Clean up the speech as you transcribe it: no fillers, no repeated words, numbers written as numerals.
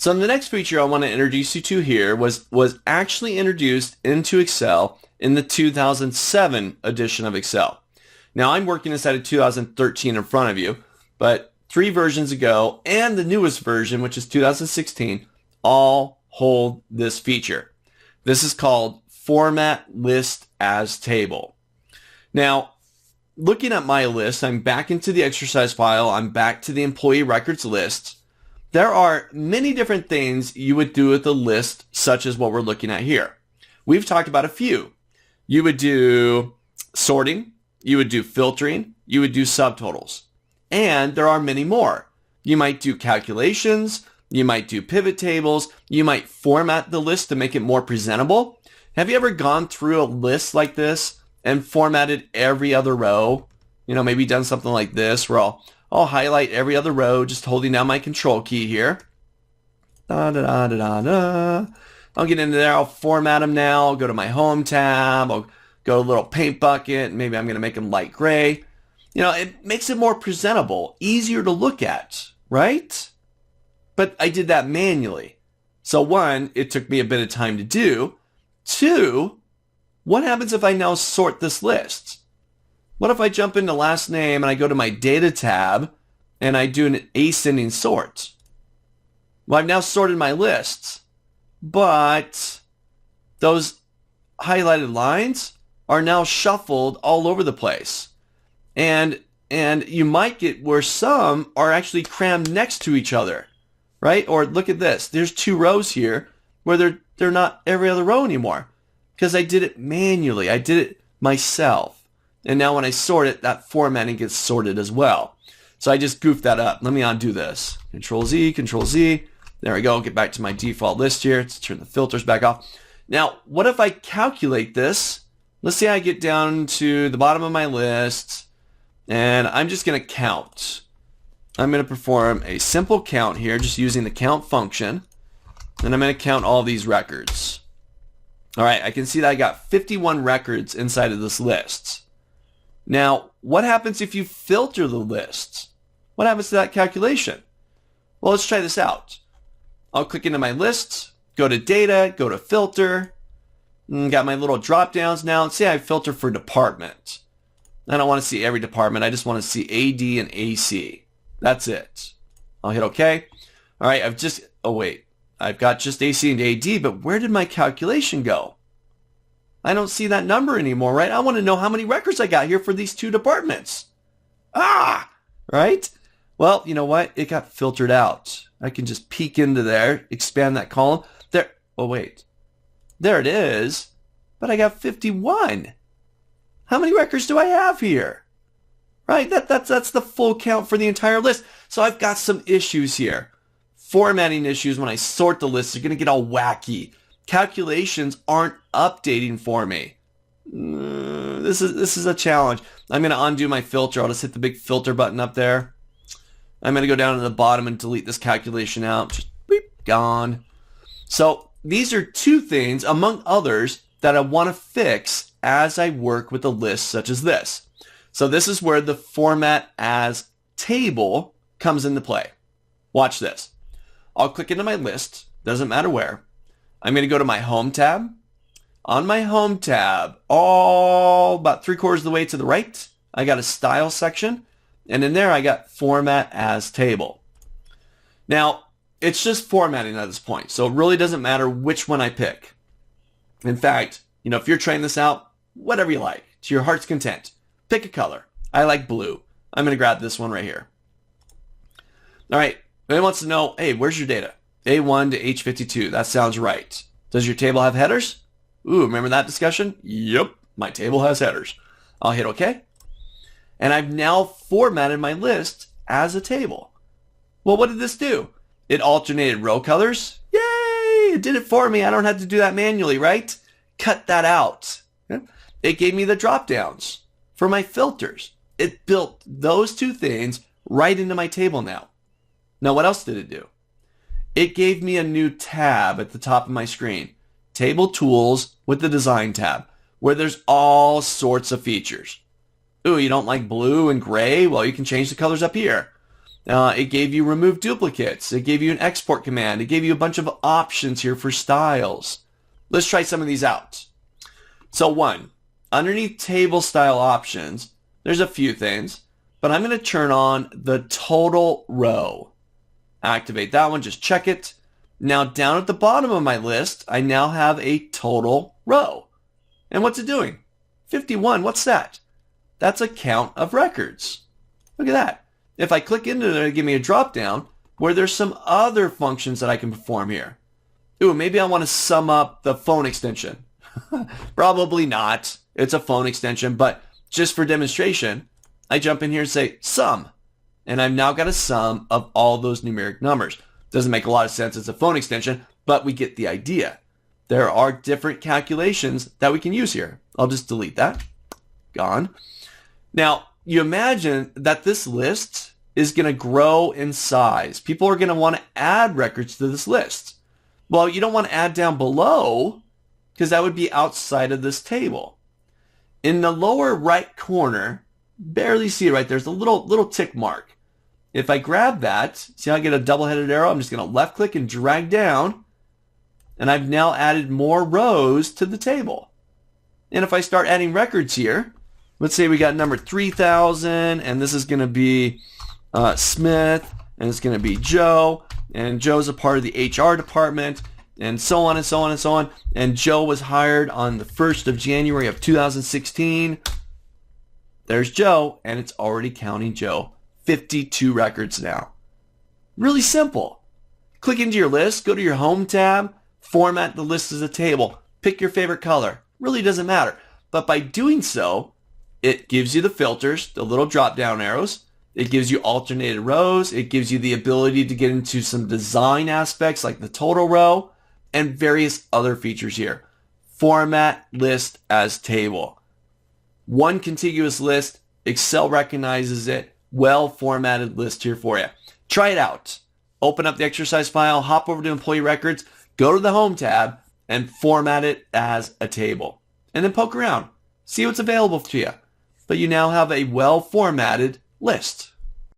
So the next feature I want to introduce you to here was actually introduced into Excel in the 2007 edition of Excel. Now I'm working inside of 2013 in front of you, but 3 versions ago and the newest version, which is 2016, all hold this feature. This is called Format List as Table. Now, looking at my list, I'm back into the exercise file. I'm back to the employee records list. There are many different things you would do with a list, such as what we're looking at here. We've talked about a few. You would do sorting, you would do filtering, you would do subtotals, and there are many more. You might do calculations, you might do pivot tables, you might format the list to make it more presentable. Have you ever gone through a list like this and formatted every other row? You know, maybe done something like this where I'll highlight every other row, just holding down my control key here. Da, da, da, da, da, da. I'll get into there. I'll format them now. I'll go to my home tab. I'll go to a little paint bucket. Maybe I'm going to make them light gray. You know, it makes it more presentable, easier to look at, right? But I did that manually. So 1, it took me a bit of time to do. 2, what happens if I now sort this list? What if I jump into last name and I go to my data tab and I do an ascending sort? Well, I've now sorted my lists, but those highlighted lines are now shuffled all over the place. And you might get where some are actually crammed next to each other, right? Or look at this. There's 2 rows here where they're not every other row anymore because I did it manually. I did it myself. And now when I sort it, that formatting gets sorted as well. So I just goofed that up. Let me undo this. Control Z, Control Z. There we go. Get back to my default list here. Let's turn the filters back off. Now, what if I calculate this? Let's say I get down to the bottom of my list, and I'm just going to count. I'm going to perform a simple count here, just using the count function. And I'm going to count all these records. All right, I can see that I got 51 records inside of this list. Now, what happens if you filter the lists? What happens to that calculation? Well, let's try this out. I'll click into my list, go to data, go to filter, got my little drop downs now. Let's say I filter for department. I don't want to see every department. I just want to see AD and AC. That's it. I'll hit OK. All right, I've got just AC and AD, but where did my calculation go? I don't see that number anymore, right? I want to know how many records I got here for these 2 departments. Right? Well, you know what? It got filtered out. I can just peek into there, expand that column. There. Oh, wait. There it is. But I got 51. How many records do I have here? Right? That's the full count for the entire list. So I've got some issues here. Formatting issues when I sort the list are going to get all wacky. Calculations aren't updating for me. This is a challenge. I'm going to undo my filter. I'll just hit the big filter button up there. I'm going to go down to the bottom and delete this calculation out. Just beep, gone. So these are 2 things, among others, that I want to fix as I work with a list such as this. So this is where the format as table comes into play. Watch this. I'll click into my list. Doesn't matter where. I'm going to go to my home tab. On my home tab, all about 3/4 of the way to the right, I got a style section. And in there, I got format as table. Now, it's just formatting at this point. So it really doesn't matter which one I pick. In fact, you know, if you're trying this out, whatever you like, to your heart's content. Pick a color. I like blue. I'm going to grab this one right here. All right. Anyone wants to know, hey, where's your data? A1 to H52. That sounds right. Does your table have headers? Ooh, remember that discussion? Yep, my table has headers. I'll hit OK. And I've now formatted my list as a table. Well, what did this do? It alternated row colors. Yay! It did it for me. I don't have to do that manually, right? Cut that out. It gave me the drop downs for my filters. It built those 2 things right into my table now. Now, what else did it do? It gave me a new tab at the top of my screen. Table Tools with the Design tab, where there's all sorts of features. Ooh, you don't like blue and gray? Well, you can change the colors up here. It gave you remove duplicates. It gave you an export command. It gave you a bunch of options here for styles. Let's try some of these out. So one, underneath table style options, there's a few things, but I'm going to turn on the total row. Activate that one, just check it. Now down at the bottom of my list, I now have a total row. And what's it doing? 51, what's that? That's a count of records. Look at that. If I click into it, it'll give me a drop down where there's some other functions that I can perform here. Ooh, maybe I want to sum up the phone extension. Probably not. It's a phone extension, but just for demonstration, I jump in here and say sum. And I've now got a sum of all those numeric numbers. Doesn't make a lot of sense. It's a phone extension, but we get the idea. There are different calculations that we can use here. I'll just delete that. Gone. Now, you imagine that this list is going to grow in size. People are going to want to add records to this list. Well, you don't want to add down below because that would be outside of this table. In the lower right corner, barely see it right there's a little tick mark. If I grab that, see how I get a double-headed arrow? I'm just going to left click and drag down, and I've now added more rows to the table. And if I start adding records here, let's say we got number 3000, and this is going to be Smith, and it's going to be Joe, and Joe's a part of the HR department, and so on and so on and so on. And Joe was hired on the 1st of January of 2016. There's Joe, and it's already counting Joe. 52 records now. Really simple. Click into your list, go to your Home tab, format the list as a table, pick your favorite color. Really doesn't matter. But by doing so, it gives you the filters, the little drop-down arrows. It gives you alternated rows. It gives you the ability to get into some design aspects like the total row and various other features here. Format list as table. One contiguous list. Excel recognizes it. Well-formatted list here for you. Try it out. Open up the exercise file, hop over to Employee Records, go to the Home tab, and format it as a table. And then poke around. See what's available to you. But you now have a well-formatted list.